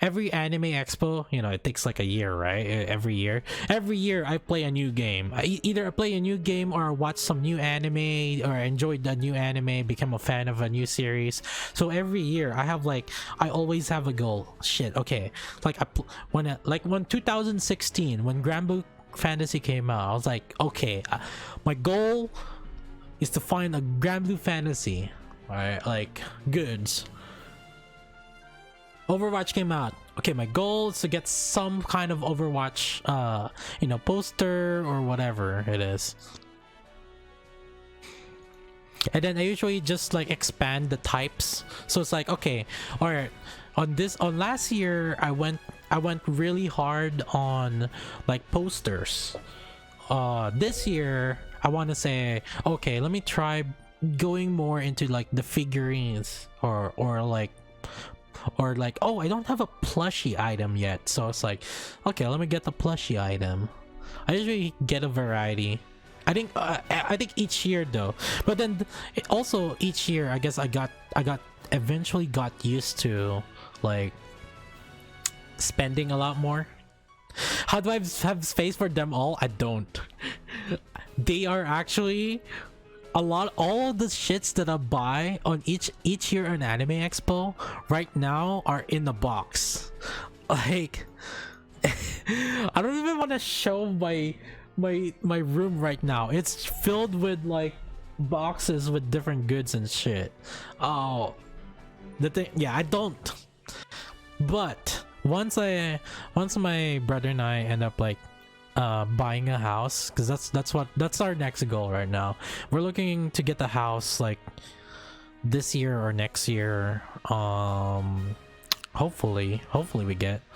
every anime expo, you know, it takes like a year, right? Every year I play a new game. Either I play a new game or watch some new anime or enjoy the new anime, become a fan of a new series. So every year I have like, I always have a goal. Shit, okay, like when 2016, when Granblue Fantasy came out, I was like, okay, my goal is to find a Granblue Fantasy, right? Like goods. Overwatch came out. Okay, my goal is to get some kind of Overwatch, you know, poster or whatever it is. And then I usually just like expand the types. So it's like, okay, all right, on last year I went really hard on like posters. This year I want to say, okay, let me try going more into like the figurines or like, oh, I don't have a plushie item yet, so it's like, okay, let me get the plushie item. I usually get a variety. I think each year though, but then also each year I guess I eventually got used to like spending a lot more. How do I have space for them all? I don't. They are actually all of the shits that I buy on each year on Anime Expo right now are in the box. Like I don't even want to show my room right now. It's filled with like boxes with different goods and shit. Oh, the thing, yeah, I don't. But once my brother and I end up like buying a house, because that's our next goal right now. We're looking to get the house like this year or next year. Hopefully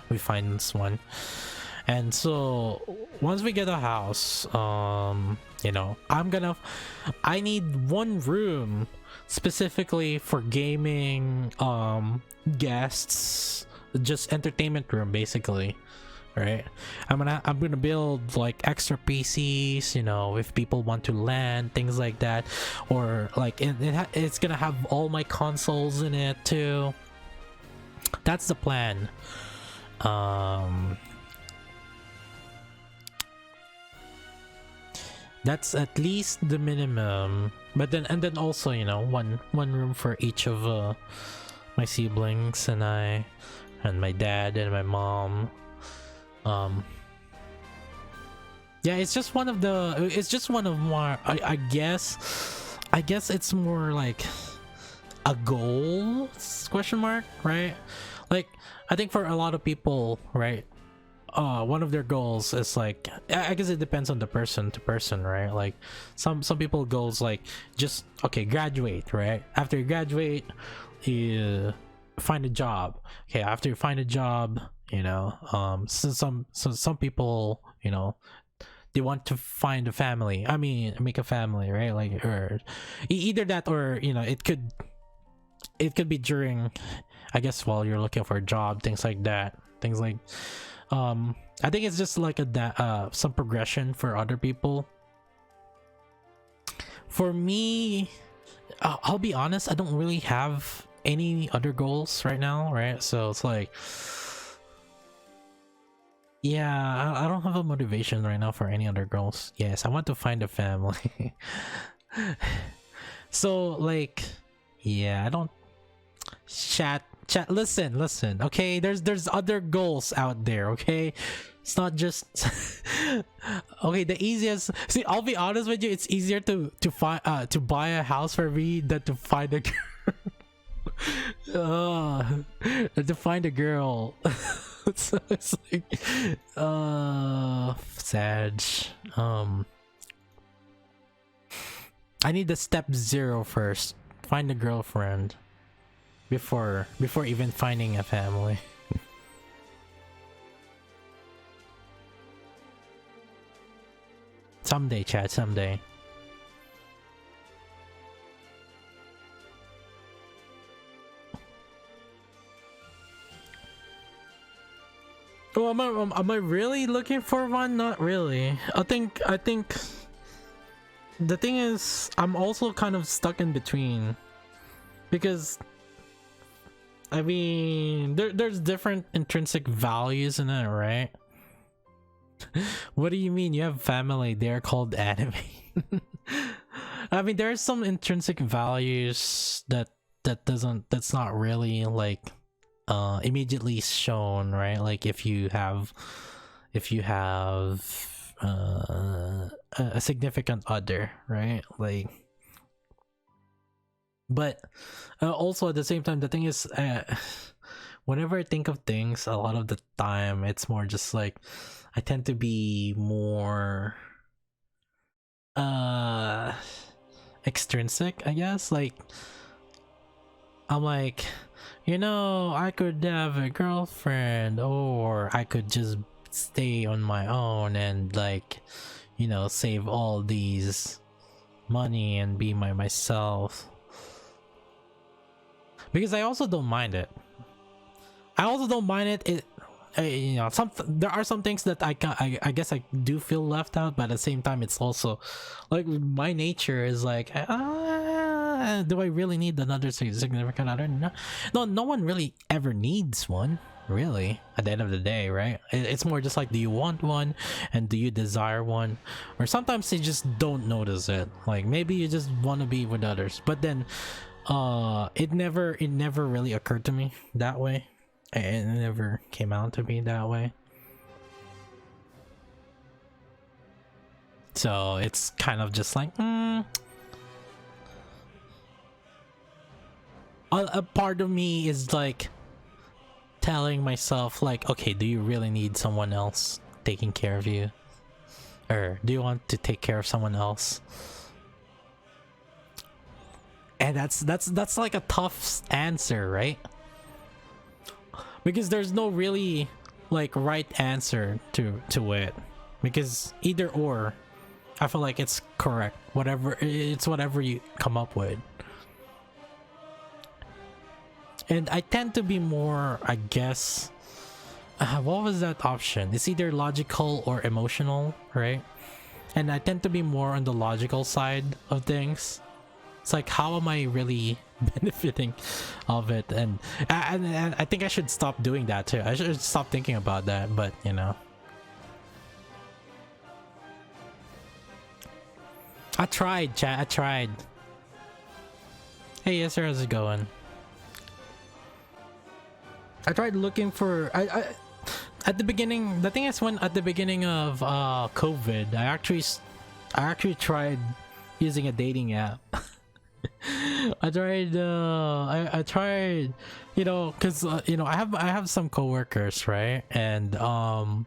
we find this one. And so once we get a house, you know, I need one room specifically for gaming, guests, just entertainment room basically, right? I'm gonna build like extra PCs, you know, if people want to LAN, things like that, or like it's gonna have all my consoles in it too. That's the plan. That's at least the minimum, but then also, you know, one room for each of my siblings and I, and my dad and my mom. Yeah, it's just one of more, I guess it's more like a goal question mark, right? Like I think for a lot of people, right, one of their goals is like, I guess it depends on the person to person, right? Like some people goals like just, okay, graduate, right? After you graduate, you find a job. Okay, after you find a job, you know, so some people, you know, they want to find a family, I mean make a family, right? Like, or either that, or you know, it could be during, I guess, while you're looking for a job, things like that, things like I think it's just like some progression for other people. For me, I'll be honest, I don't really have any other goals right now, right? So it's like, yeah, I don't have a motivation right now for any other goals. Yes, I want to find a family. So like, yeah, I don't chat, listen, okay, there's other goals out there, okay? It's not just okay, the easiest, see, I'll be honest with you, it's easier to find to buy a house for me than to find a girl. To find a girl. So it's like sad. I need the step 0 first, find a girlfriend before even finding a family. Someday, chat, someday. Oh, am I really looking for one? Not really. I think the thing is, I'm also kind of stuck in between, because I mean, there's different intrinsic values in it, right? What do you mean you have family? They're called anime. I mean, there's some intrinsic values that's not really like immediately shown, right? Like if you have a significant other, right? Like, but also at the same time, the thing is, whenever I think of things, a lot of the time it's more just like I tend to be more extrinsic, I guess. Like I'm like, I could have a girlfriend, or I could just stay on my own and like, save all these money and be myself. Because I also don't mind it. There are some things that I guess I do feel left out, but at the same time, it's also like my nature is like, do I really need another significant other? No one really ever needs one, really. At the end of the day, right? It's more just like, do you want one, and do you desire one, or sometimes you just don't notice it. Like maybe you just want to be with others, but then, it never really occurred to me that way. It never came out to be that way. So it's kind of just like, a part of me is like telling myself like, okay, do you really need someone else taking care of you, or do you want to take care of someone else? And that's like a tough answer, right? Because there's no really like right answer to it, because either or, I feel like it's correct. Whatever you come up with. And I tend to be more, I guess, what was that option? It's either logical or emotional, right? And I tend to be more on the logical side of things. It's like, how am I really benefiting of it? And I think I should stop doing that too. I should stop thinking about that, but I tried, chat. I tried. Hey, yes sir, how's it going? I tried looking for I at the beginning. The thing is, when at the beginning of COVID, I actually tried using a dating app. I tried because I have some coworkers, right? And one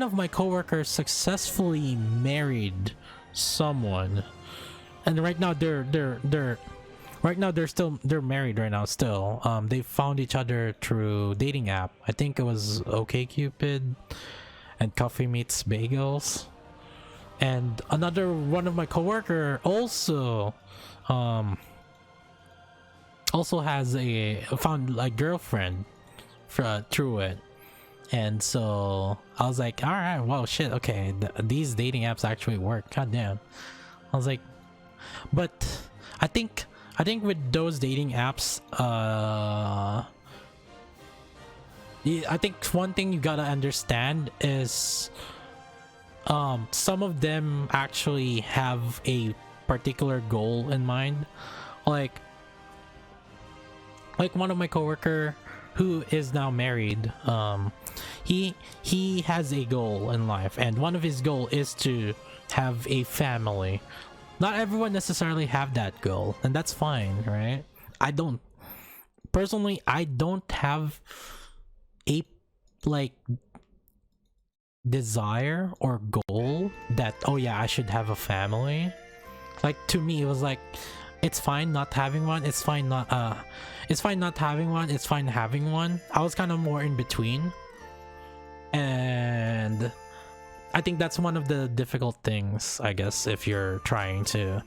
of my coworkers successfully married someone, and right now they're married right now still. They found each other through dating app. I think it was OkCupid and Coffee Meets Bagels. And another one of my coworker also has found a girlfriend through it. And so I was like, all right, well, shit, okay, these dating apps actually work. God damn. I was like, but I think with those dating apps, I think one thing you gotta understand is some of them actually have a particular goal in mind. Like one of my coworker who is now married, he has a goal in life, and one of his goal is to have a family. Not everyone necessarily have that goal, and that's fine, right? I don't have a like desire or goal that, oh yeah, I should have a family. Like, to me, it was like, it's fine not having one, it's fine not having one, it's fine having one. I was kind of more in between, and I think that's one of the difficult things, I guess, if you're trying to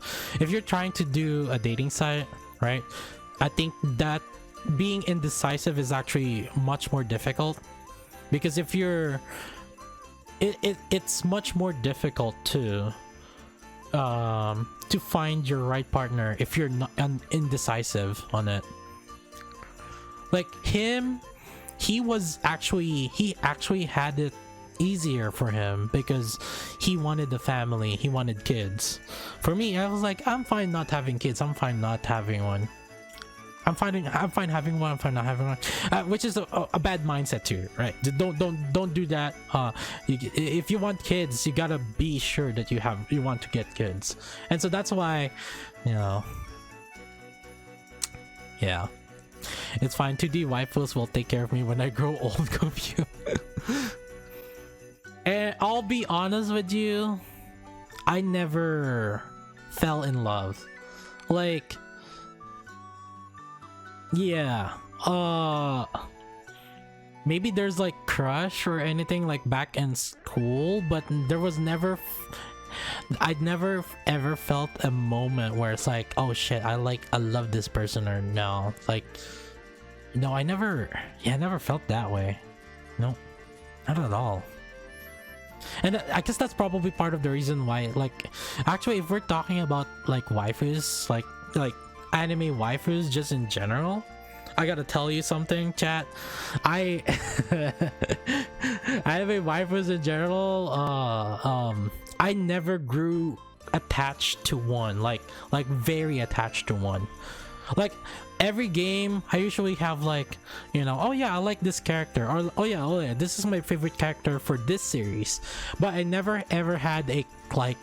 do a dating site, right? I think that being indecisive is actually much more difficult, because if you're it's much more difficult to to find your right partner if you're not indecisive on it. Like him, he actually had it easier for him because he wanted the family, he wanted kids. For me, I was like, I'm fine not having kids, I'm fine not having one. I'm fine having one, I'm fine not having one, which is a bad mindset too, right? Don't do that. If you want kids, you gotta be sure that you want to get kids, and so that's why, you know, yeah, it's fine. 2D waifus will take care of me when I grow old. Confused. And I'll be honest with you, I never fell in love, like. Yeah, maybe there's like crush or anything like back in school, but there was never I'd never ever felt a moment where it's like, oh shit, I love this person, or no, like, no, I never felt that way. No, not at all. And I guess that's probably part of the reason why, like, actually, if we're talking about like waifus, like anime waifus just in general, I gotta tell you something, chat. Anime waifus in general, I never grew attached to one, like very attached to one. Like every game I usually have, like, you know, oh yeah, I like this character, or oh yeah, this is my favorite character for this series, but I never ever had a like,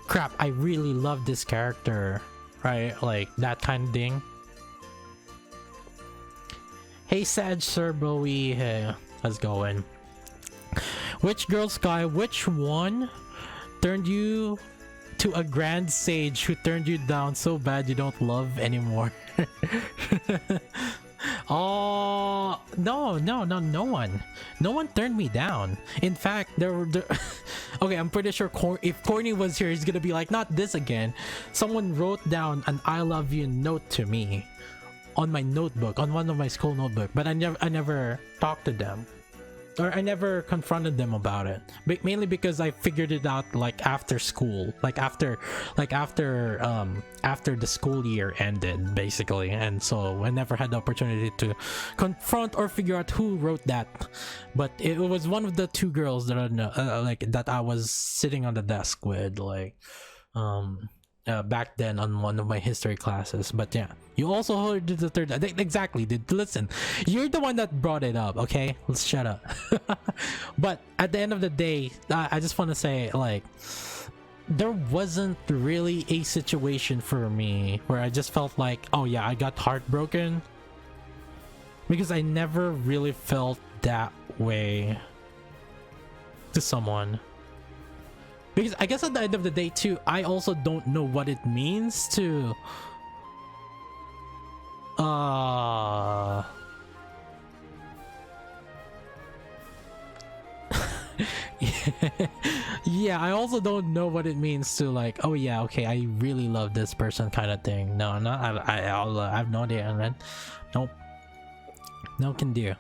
crap, I really love this character, right? Like that kind of thing. Hey Sag Sir Bowie, hey, how's it going? Which girl Sky, which one turned you to a grand sage who turned you down so bad you don't love anymore? Oh no one turned me down. In fact, there okay, I'm pretty sure if Corny was here, he's gonna be like, not this again. Someone wrote down an I love you note to me on my notebook, on one of my school notebook, but I never talked to them, or I never confronted them about it, but mainly because I figured it out like after school, like after the school year ended, basically, and so I never had the opportunity to confront or figure out who wrote that. But it was one of the two girls that that I was sitting on the desk with, like back then on one of my history classes. But yeah, you also heard the third, exactly, listen, you're the one that brought it up, okay? Let's shut up. But at the end of the day, I just want to say, like, there wasn't really a situation for me where I just felt like, oh yeah, I got heartbroken, because I never really felt that way to someone. Because I guess at the end of the day too, I also don't know what it means to yeah, I also don't know what it means to, like, oh yeah, okay, I really love this person kind of thing. No, I have no idea, man. Nope, no can do.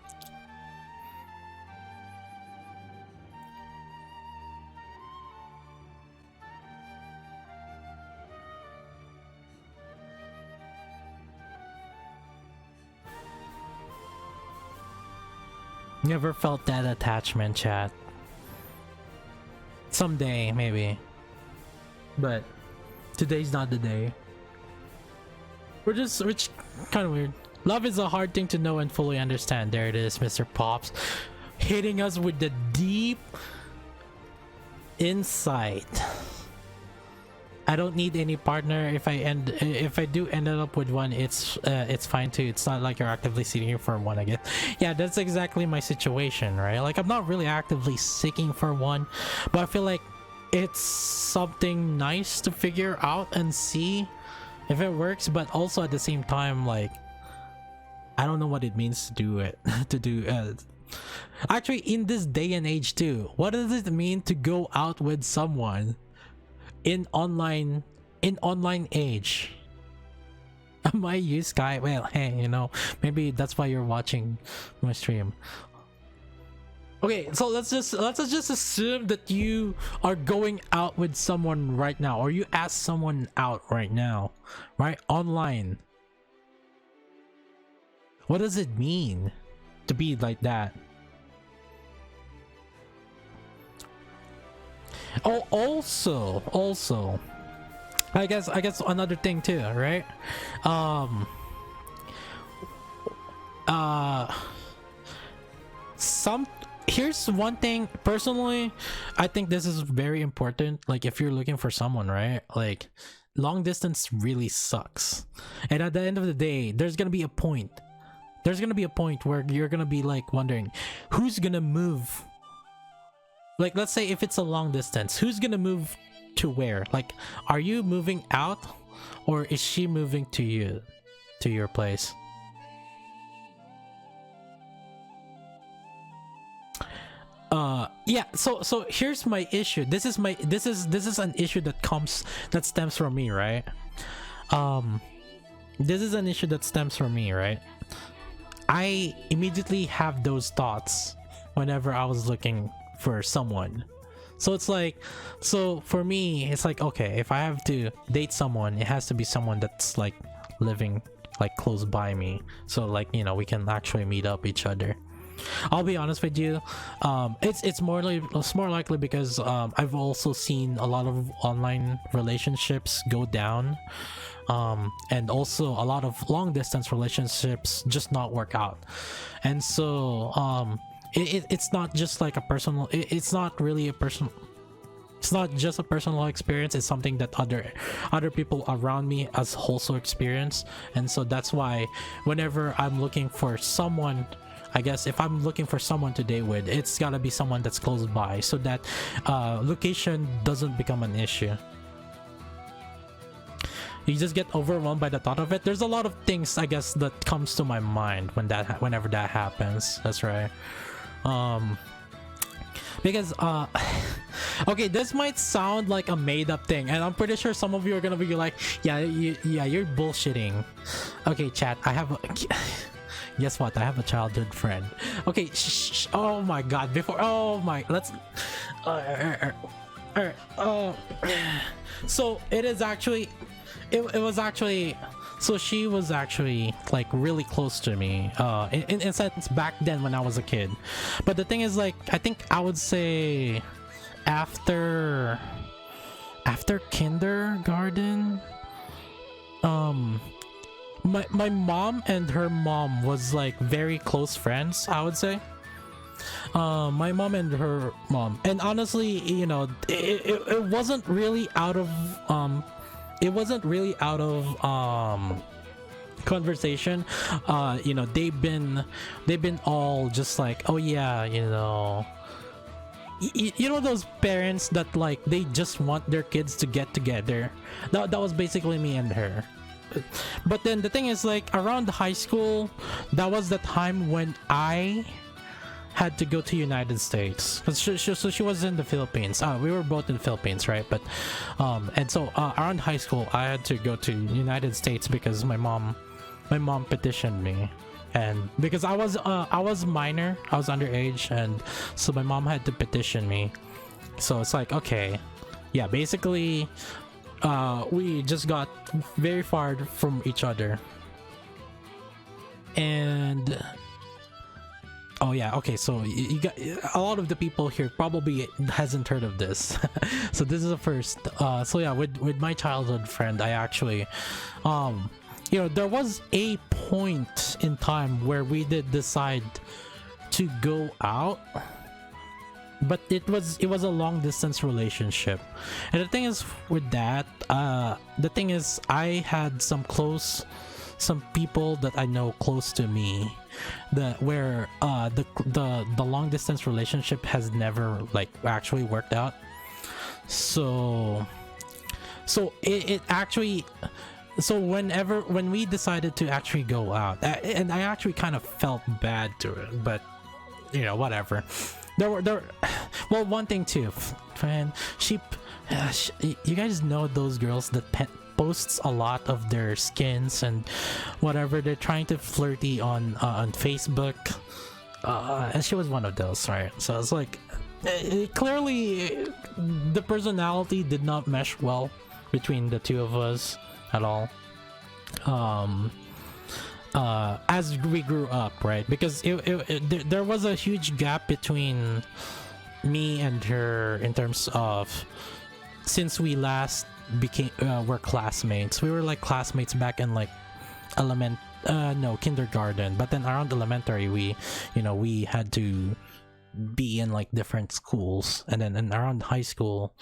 Never felt that attachment, chat. Someday, maybe. But today's not the day. Which kind of weird. Love is a hard thing to know and fully understand. There it is, Mr. Pops, hitting us with the deep insight. I don't need any partner. If I do end up with one, it's fine too. It's not like you're actively seeking for one, I guess. Yeah, that's exactly my situation, right? Like, I'm not really actively seeking for one, but I feel like it's something nice to figure out and see if it works. But also at the same time, like, I don't know what it means to do it. Actually, in this day and age too, what does it mean to go out with someone in online age? Am I you, Sky? Well, hey, you know, maybe that's why you're watching my stream. Okay, so let's just assume that you are going out with someone right now, or you ask someone out right now, right? Online. What does it mean to be like that? Oh, also, I guess another thing too, right? Um, uh, some Here's one thing personally, I think this is very important. Like, if you're looking for someone, right? Like, long distance really sucks, and at the end of the day, there's gonna be a point. There's gonna be a point where you're gonna be like wondering, who's gonna move? Like, let's say if it's a long distance, who's gonna move to where? Like, are you moving out, or is she moving to you, to your place? Yeah, so here's my issue. This is an issue that stems from me, right? um this is an issue that stems from me, right? I immediately have those thoughts whenever I was looking for someone. So it's like, so for me, it's like, okay, if I have to date someone, it has to be someone that's like living like close by me. So like, we can actually meet up each other. I'll be honest with you, it's more likely because I've also seen a lot of online relationships go down, and also a lot of long distance relationships just not work out. And so it's not just like a personal, it's not really a personal, it's not just a personal experience. It's something that other people around me has also experienced. And so that's why whenever I'm looking for someone, I guess if I'm looking for someone to date with, it's gotta be someone that's close by, so that location doesn't become an issue. You just get overwhelmed by the thought of it. There's a lot of things, I guess, that comes to my mind whenever that happens. That's right. Because okay, this might sound like a made-up thing, and I'm pretty sure some of you are gonna be like, yeah, you're bullshitting. Okay, chat, I have a guess what? I have a childhood friend. Okay, oh my god, let's so it is actually, it was actually, so she was actually like really close to me in a sense back then when I was a kid. But the thing is, like, I think I would say after kindergarten, my mom and her mom was like very close friends, I would say. My mom and her mom, and honestly, it wasn't really out of conversation. They've been all just like, oh yeah, those parents that like they just want their kids to get together. That was basically me and her. But then the thing is, like, around high school, that was the time when I had to go to United States. So she was in the Philippines. We were both in the Philippines, right? But and so around high school, I had to go to United States because my mom petitioned me, and because I was minor, I was underage, and so my mom had to petition me. So it's like, okay, yeah, basically we just got very far from each other. And oh yeah, okay, so you got a lot of the people here probably hasn't heard of this. So this is the first. So yeah, with my childhood friend, I actually there was a point in time where we did decide to go out, but it was a long distance relationship. And the thing is with that, I had some people that I know close to me, where the long distance relationship has never like actually worked out. So it actually, so when we decided to actually go out, and I actually kind of felt bad to it, but whatever. There were well, one thing too, man, you guys know those girls that posts a lot of their skins and whatever. They're trying to flirty on Facebook. and she was one of those, right? So it's like clearly the personality did not mesh well between the two of us at all. As we grew up, right? Because there was a huge gap between me and her in terms of, since we last became were classmates. We were like classmates back in like kindergarten, but then around elementary we had to be in like different schools, and then around high school,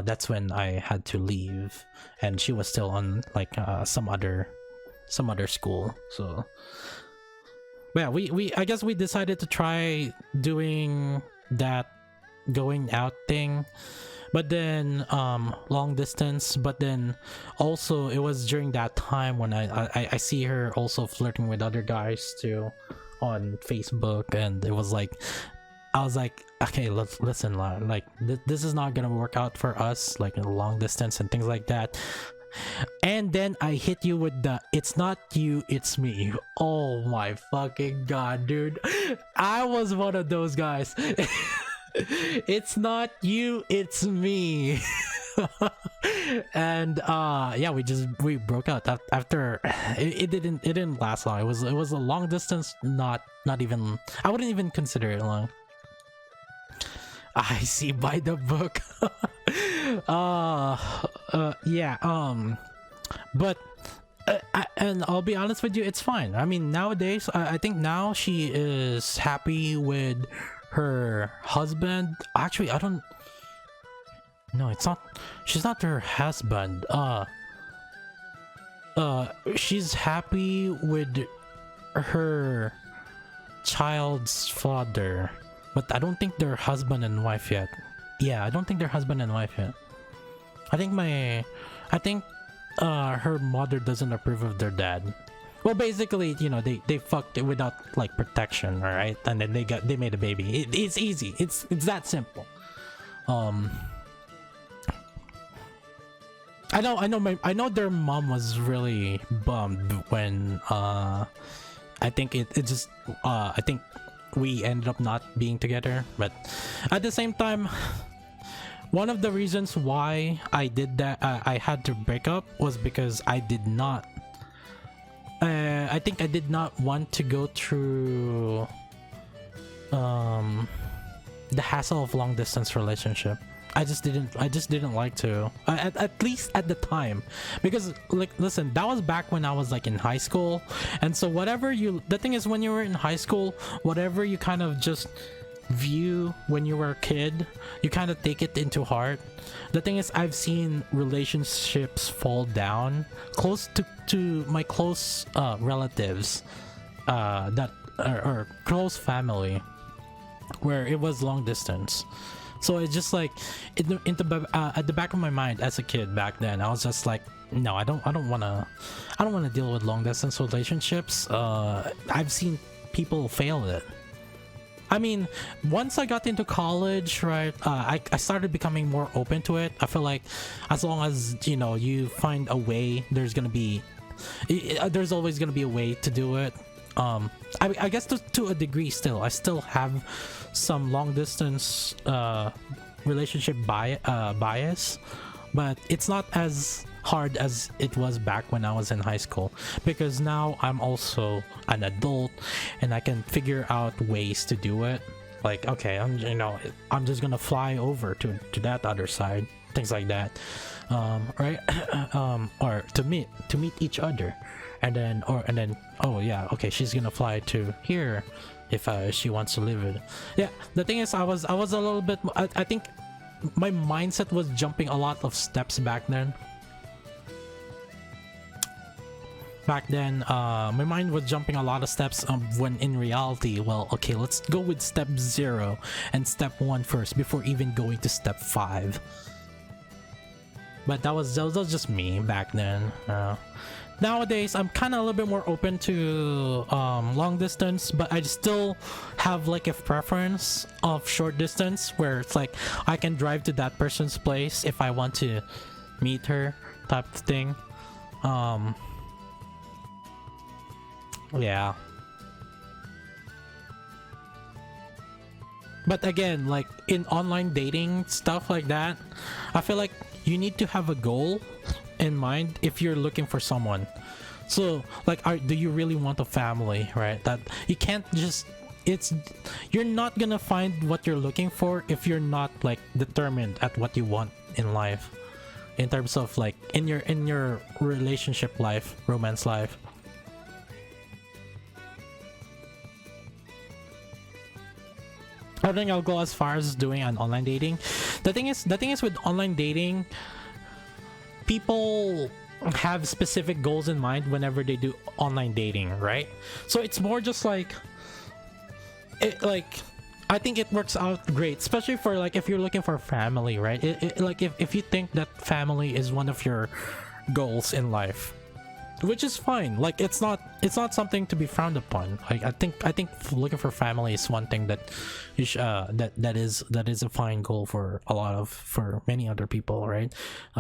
that's when I had to leave, and she was still on like some other school. So yeah, we I guess we decided to try doing that going out thing, but then long distance. But then also it was during that time when I see her also flirting with other guys too on Facebook, and it was like, I was like, okay, listen, like this is not gonna work out for us, like in long distance and things like that. And then I hit you with the "it's not you, it's me." Oh my fucking god, dude. I was one of those guys. It's not you, it's me. And yeah, we broke out after. It didn't last long. It was a long distance, not even, I wouldn't even consider it long. I see by the book. Yeah, but and I'll be honest with you, it's fine. I mean, nowadays I think now she is happy with her husband. Actually, I don't, no, it's not, she's not her husband. She's happy with her child's father, but I don't think they're husband and wife yet. Yeah, I don't think they're husband and wife yet. I think her mother doesn't approve of their dad. Well, basically, they fucked it without like protection, all right? And then they made a baby. It's easy. It's that simple. I know their mom was really bummed when I think I think we ended up not being together. But at the same time, one of the reasons why I did that, I had to break up, was because I did not want to go through the hassle of long distance relationship. I just didn't like to, at least at the time, because like, listen, that was back when I was like in high school, and so the thing is, when you were in high school, whatever you kind of just view when you were a kid, you kind of take it into heart. The thing is, I've seen relationships fall down close to my close relatives that or close family, where it was long distance. So it's just like at the back of my mind as a kid back then, I was just like, no, I don't want to deal with long distance relationships. I've seen people fail it. I mean, once I got into college, right, I started becoming more open to it. I feel like as long as you find a way, there's always gonna be a way to do it. I guess to a degree, still I still have some long distance relationship bias, but it's not as hard as it was back when I was in high school, because now I'm also an adult and I can figure out ways to do it. Like, okay, I'm just gonna fly over to that other side, things like that, right? Or to meet each other, and then oh yeah, okay, she's gonna fly to here if she wants to live it. Yeah, the thing is, I was a little bit, I think my mindset was jumping a lot of steps back then. My mind was jumping a lot of steps, when in reality, well, okay, let's go with step 0 and step 1 first before even going to step 5. But that was just me back then. Nowadays, I'm kind of a little bit more open to long distance, but I still have like a preference of short distance, where it's like I can drive to that person's place if I want to meet her, type of thing. Yeah. But again, like in online dating stuff like that, I feel like you need to have a goal in mind if you're looking for someone. So like, do you really want a family, right? That you can't just, it's, you're not gonna find what you're looking for if you're not like determined at what you want in life, in terms of like in your relationship life, romance life. I think I'll go as far as doing an online dating. The thing is with online dating, people have specific goals in mind whenever they do online dating, right? So it's more just like I think it works out great, especially for like if you're looking for a family, right? Like if you think that family is one of your goals in life, which is fine. Like it's not something to be frowned upon. Like I think looking for family is one thing that you that is a fine goal for for many other people, right?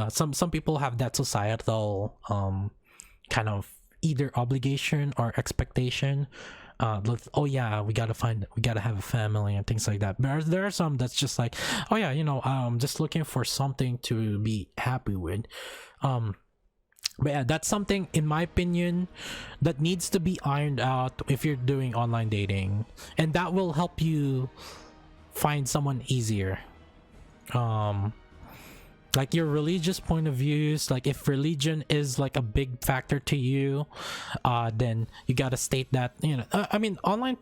Some people have that societal kind of either obligation or expectation. Oh yeah, we gotta have a family and things like that. But there are some that's just like, oh yeah, just looking for something to be happy with. But yeah, that's something, in my opinion, that needs to be ironed out if you're doing online dating, and that will help you find someone easier. Like your religious point of views, like if religion is like a big factor to you, then you gotta state that, I mean, online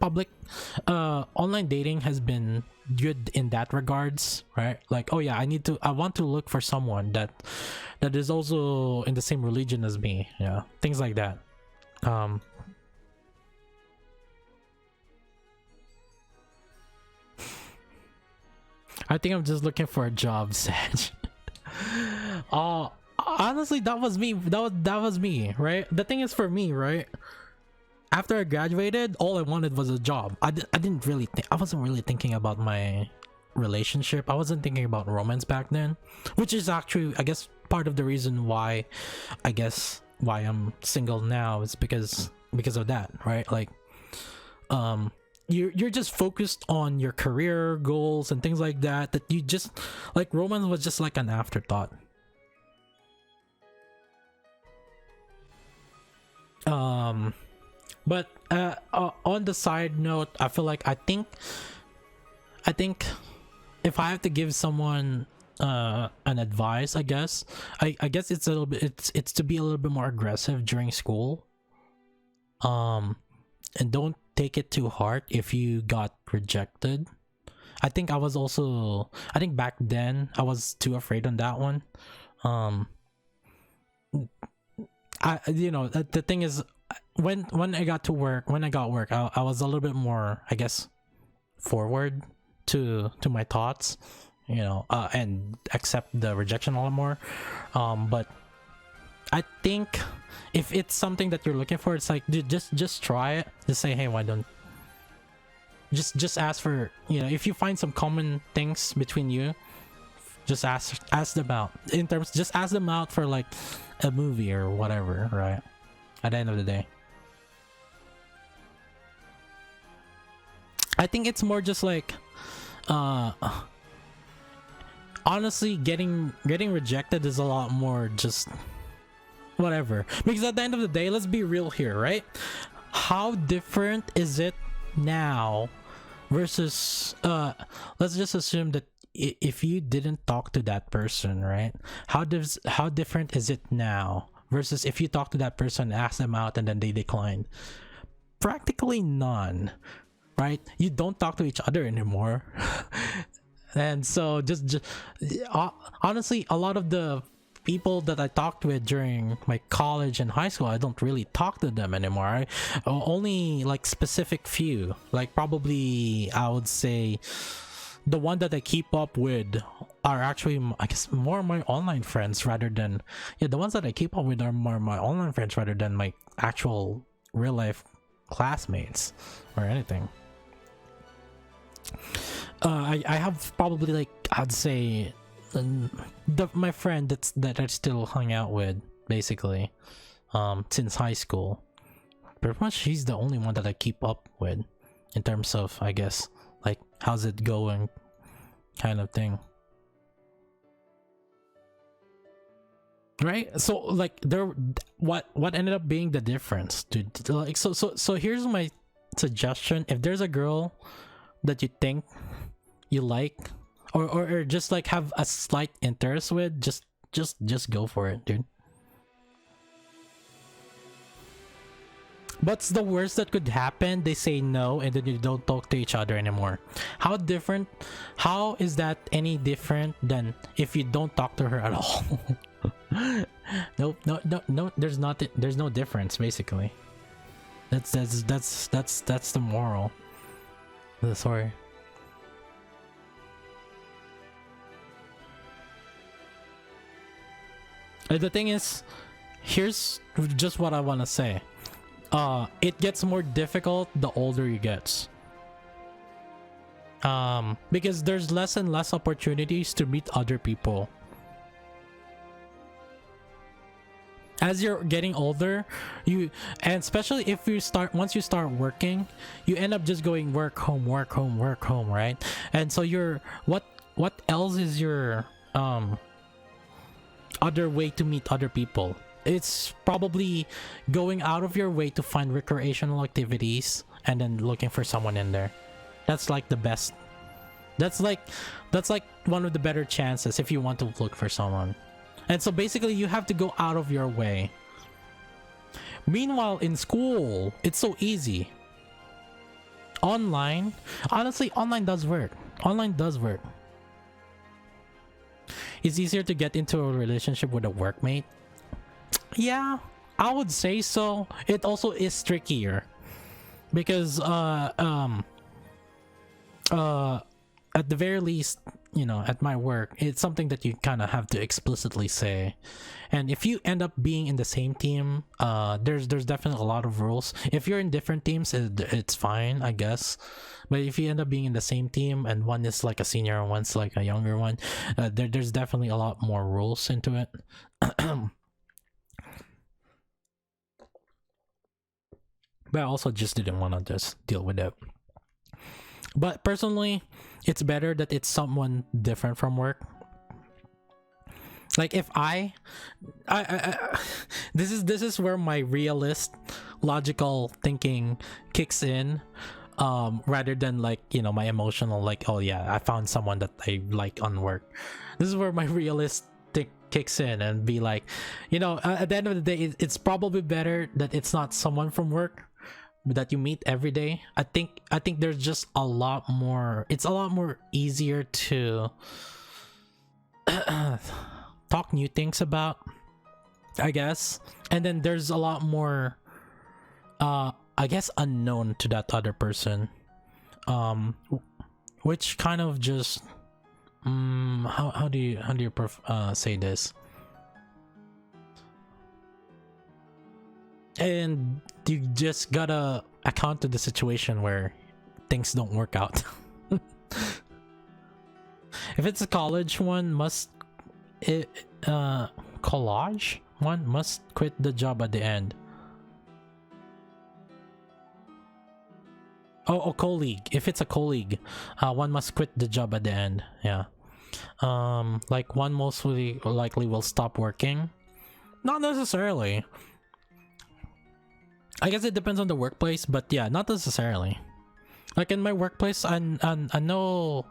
dating has been good in that regards, right? Like, oh yeah, I want to look for someone that is also in the same religion as me, yeah, things like that. I think I'm just looking for a job, Sage. uh Honestly, that was me. That was me, right? The thing is, for me, right, after I graduated, all I wanted was a job. I didn't really think, I wasn't really thinking about my relationship. I wasn't thinking about romance back then, which is actually, I guess, part of the reason why I'm single now is because of that, right? Like you're just focused on your career goals and things like that, that you just, like, romance was just like an afterthought. But on the side note, I feel like I think if I have to give someone an advice, I guess it's a little bit, it's to be a little bit more aggressive during school. And don't take it too hard if you got rejected. I think back then I was too afraid on that one. The thing is, when I got work, I was a little bit more, I guess, forward to my thoughts, and accept the rejection a lot more. But I think if it's something that you're looking for, it's like, dude, just try it. Just say, hey, why don't just ask for, if you find some common things between you, just ask them out. Just ask them out for like a movie or whatever, right? At the end of the day, I think it's more just like, honestly, getting rejected is a lot more just whatever. Because at the end of the day, let's be real here, right? How different is it now versus let's just assume that if you didn't talk to that person, right? How different is it now versus if you talk to that person, ask them out, and then they decline? Practically none, right? You don't talk to each other anymore. And so just honestly, a lot of the people that I talked with during my college and high school, I don't really talk to them anymore. Only like specific few, like probably I would say the one that I keep up with are actually, I guess, more my online friends rather than, the ones that I keep up with are more my online friends rather than my actual real life classmates or anything. I have probably, like, I'd say my friend that I still hung out with basically since high school. Pretty much she's the only one that I keep up with in terms of, I guess, like how's it going, kind of thing. Right? So like there, what ended up being the difference, dude? Like so here's my suggestion. If there's a girl that you think you like, or just like have a slight interest with, just go for it, dude. What's the worst that could happen? They say no, and then you don't talk to each other anymore. How different? How is that any different than if you don't talk to her at all? Nope, no. There's not. There's no difference. Basically, that's the moral. Sorry. The thing is, here's just what I want to say. It gets more difficult the older you get. Because there's less and less opportunities to meet other people. As you're getting older, and especially if once you start working, you end up just going work home, right? And so what else is your other way to meet other people? It's probably going out of your way to find recreational activities and then looking for someone in there. That's like the best. That's like one of the better chances if you want to look for someone. And so basically you have to go out of your way. Meanwhile, in school, it's so easy. Online, honestly, online does work. It's easier to get into a relationship with a workmate. Yeah, I would say so. It also is trickier because at the very least, you know, at my work, it's something that you kind of have to explicitly say. And if you end up being in the same team, there's definitely a lot of rules. If you're in different teams, it's fine, I guess. But if you end up being in the same team and one is like a senior and one's like a younger one, there's definitely a lot more rules into it. But I also just didn't want to just deal with it. But personally, it's better that it's someone different from work. Like if I this is where my realist logical thinking kicks in, rather than like, you know, my emotional, like, oh yeah, I found someone that I like on work. This is where my realist kicks in and be like, you know, at the end of the day, it's probably better that it's not someone from work that you meet every day. I think there's just a lot more, it's a lot more easier to talk new things about, I guess. And then there's a lot more I guess unknown to that other person, which kind of just how do you say this, and you just gotta account to the situation where things don't work out. If it's a college one, collage one must quit the job at the end. Oh, colleague. If it's a colleague, one must quit the job at the end. Yeah. Like one most likely will stop working. Not necessarily. I guess it depends on the workplace, but yeah, not necessarily. Like in my workplace, I know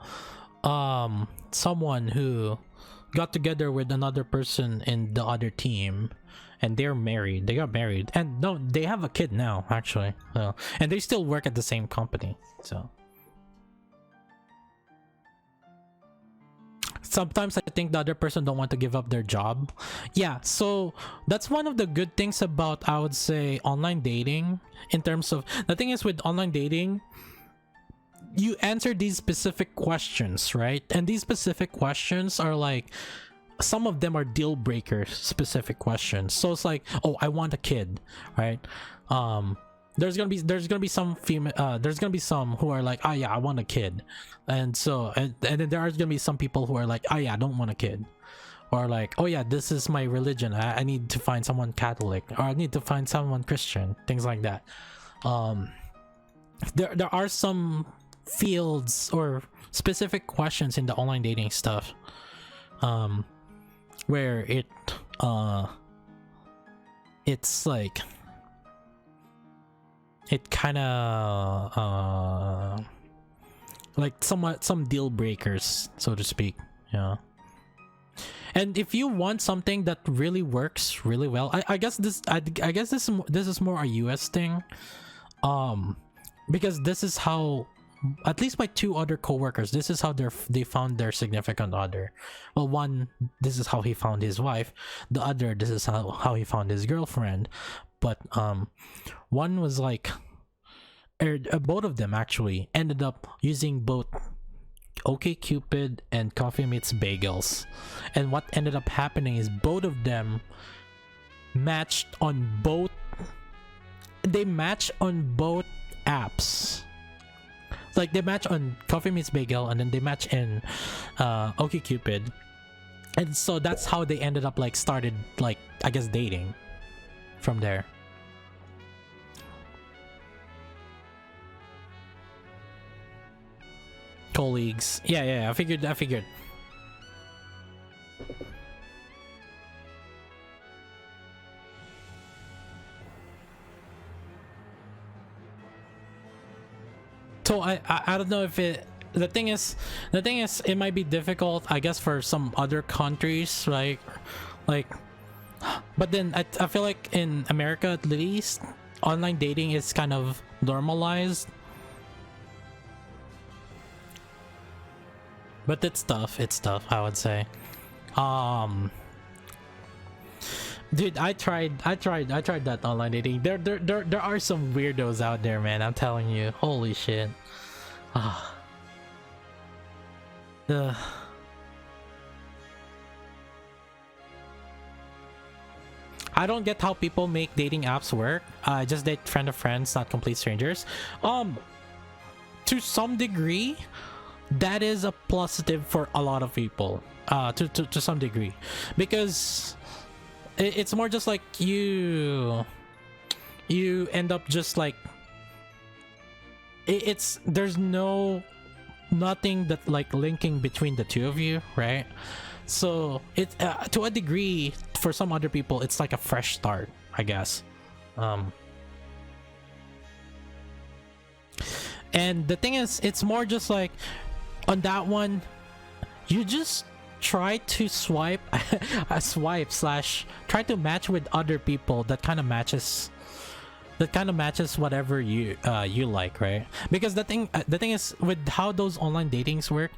someone who got together with another person in the other team, and they're married. They got married, and no, they have a kid now, actually. So, and they still work at the same company. So sometimes I think the other person don't want to give up their job. Yeah, so that's one of the good things about, I would say, online dating. In terms of, the thing is with online dating, you answer these specific questions, right? And these specific questions are like, some of them are deal breaker specific questions. So it's like, oh, I want a kid, right? There's gonna be some female, there's gonna be some who are like, oh yeah, I want a kid. And so and then there are gonna be some people who are like, oh yeah, I don't want a kid. Or like, oh yeah, this is my religion, I need to find someone Catholic, or I need to find someone Christian, things like that. There are some fields or specific questions in the online dating stuff, where it's like it kind of like some deal breakers, so to speak. Yeah. And if you want something that really works really well, I guess this is more a US thing, because this is how, at least my two other coworkers, this is how they found their significant other. Well, one, this is how he found his wife. The other, this is how he found his girlfriend. But one was like, both of them actually ended up using both OkCupid and Coffee Meets Bagels, and what ended up happening is both of them matched on both. They match on both apps. Like they match on Coffee Meets Bagel, and then they match in OkCupid, and so that's how they ended up like started, like, I guess, dating from there. Colleagues. Yeah, I figured. So I don't know if it, the thing is it might be difficult, I guess, for some other countries, right? Like, but then I feel like in America, at least, online dating is kind of normalized. But it's tough, I would say. Dude, I tried that online dating. There are some weirdos out there, man. I'm telling you. Holy shit. Ah. Ugh. I don't get how people make dating apps work. Just date friend of friends, not complete strangers. To some degree, that is a positive for a lot of people. To some degree, because it's more just like you end up just like it's there's nothing that like linking between the two of you, right? So it to a degree, for some other people, it's like a fresh start, I guess. And the thing is, it's more just like, on that one, you just try to swipe slash try to match with other people that kind of matches whatever you like, right? Because the thing is, with how those online datings work,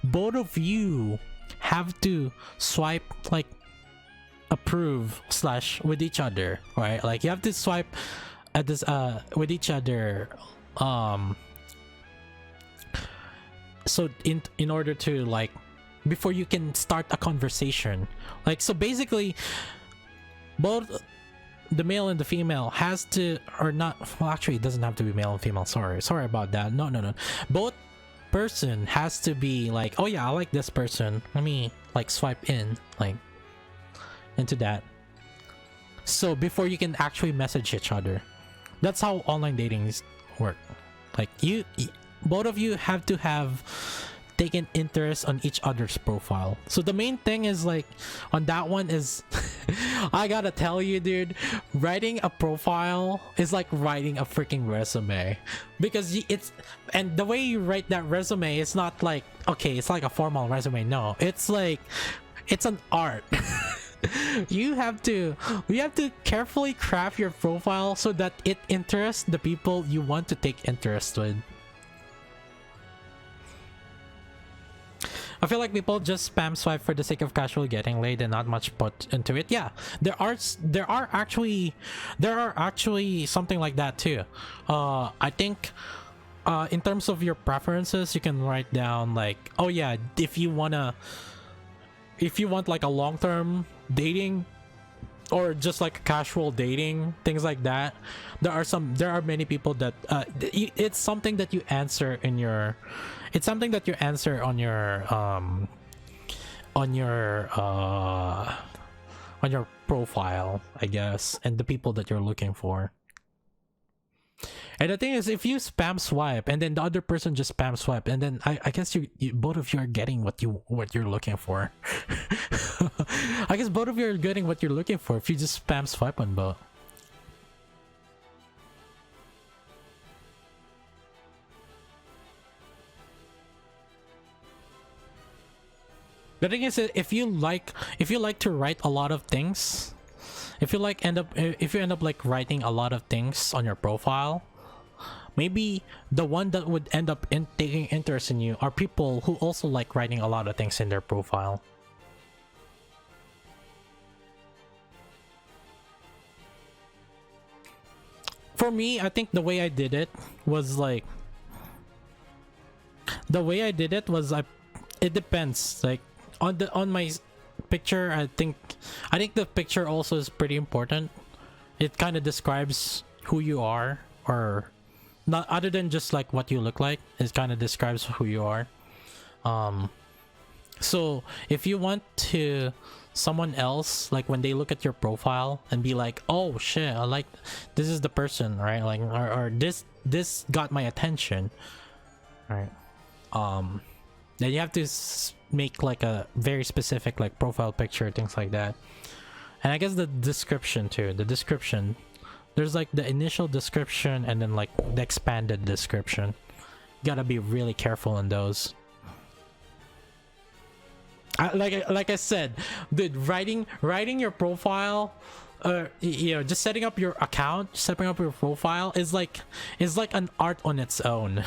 both of you have to swipe, like, approve slash with each other, right? Like, you have to swipe at this with each other, so in order to, like, before you can start a conversation. Like, so basically both the male and the female has to, or not, well, actually it doesn't have to be male and female, sorry about that. No, both person has to be like, oh yeah, I like this person, let me, like, swipe in, like, into that, so before you can actually message each other. That's how online datings work. Like, both of you have to have taken interest on each other's profile. So the main thing is, like, on that one is I gotta tell you, dude, writing a profile is like writing a freaking resume, because and the way you write that resume is not like, okay, it's like a formal resume. No, it's like, it's an art. you have to carefully craft your profile so that it interests the people you want to take interest with. I feel like people just spam swipe for the sake of casually getting laid and not much put into it. Yeah, there are actually something like that too. I think in terms of your preferences, you can write down, like, oh yeah, if you want like a long-term dating, or just like casual dating, things like that, there are many people that it's something that you answer in your, it's something that you answer on your profile, I guess, and the people that you're looking for. And the thing is, if you spam swipe and then the other person just spam swipe, and then I guess you both of you are getting what you're looking for. I guess both of you are getting what you're looking for if you just spam swipe on both. The thing is, if you like to write a lot of things, if you end up like writing a lot of things on your profile, maybe the one that would end up taking interest in you are people who also like writing a lot of things in their profile. For me, I think the way I did it was like, it depends. Like on my picture, I think the picture also is pretty important. It kind of describes who you are, or not, other than just like what you look like. It kind of describes who you are. So if you want to someone else, like when they look at your profile and be like, oh shit, I like, this is the person, right? Like, or this got my attention, right? Then you have to make like a very specific like profile picture, things like that. And I guess the description too, there's like the initial description and then like the expanded description. You gotta be really careful in those. Like I said, dude, writing your profile, you know, just setting up your account, setting up your profile is like an art on its own.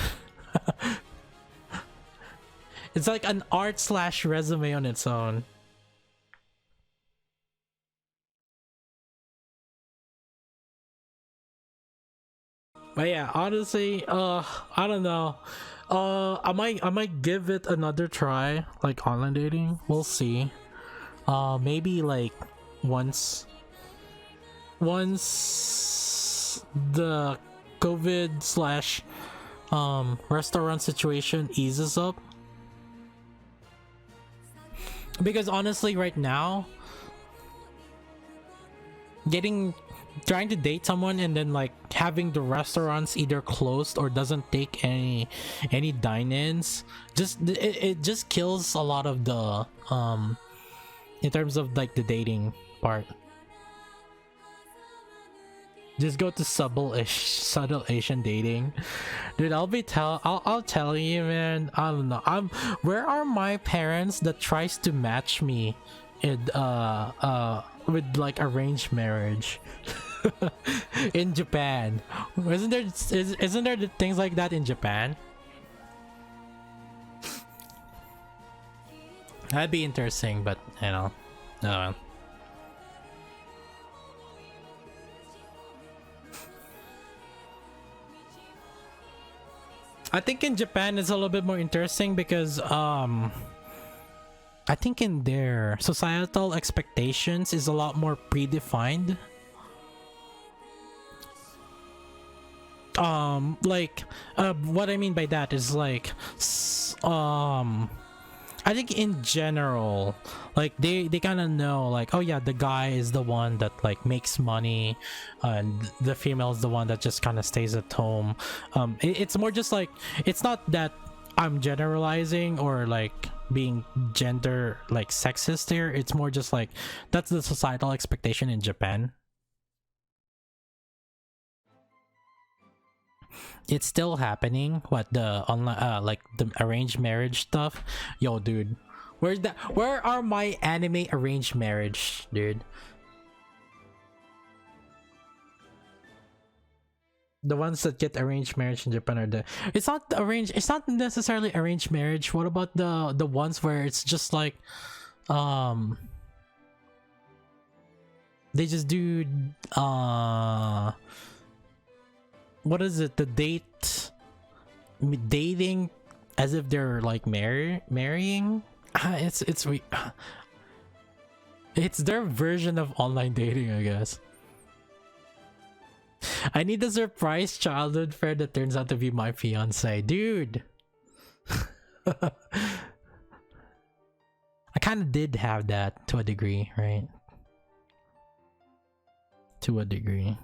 It's like an art / resume on its own. But yeah, honestly, I don't know. I might give it another try, like online dating. We'll see. Maybe like once the COVID / restaurant situation eases up. Because honestly, right now, trying to date someone and then like having the restaurants either closed or doesn't take any dine-ins, it just kills a lot of the in terms of like the dating part. Just go to subtle Asian dating, dude. I'll tell you, man. I don't know. Where are my parents that tries to match me in with like arranged marriage in Japan? Isn't there things like that in Japan? That'd be interesting, but you know, no. I think in Japan it's a little bit more interesting because I think in their societal expectations is a lot more predefined. What I mean by that is like I think in general, like they kind of know, like, oh yeah, the guy is the one that like makes money, and the female is the one that just kind of stays at home. It's more just like, it's not that I'm generalizing or like being gender like sexist here. It's more just like that's the societal expectation in Japan. It's still happening. What, the online like the arranged marriage stuff? Yo, dude, where are my anime arranged marriage, dude? The ones that get arranged marriage in Japan are it's not necessarily arranged marriage. What about the ones where it's just like they just do what is it, the dating as if they're like marrying? It's their version of online dating, I guess. I need a surprise childhood friend that turns out to be my fiance, dude. I kind of did have that to a degree, right? To a degree.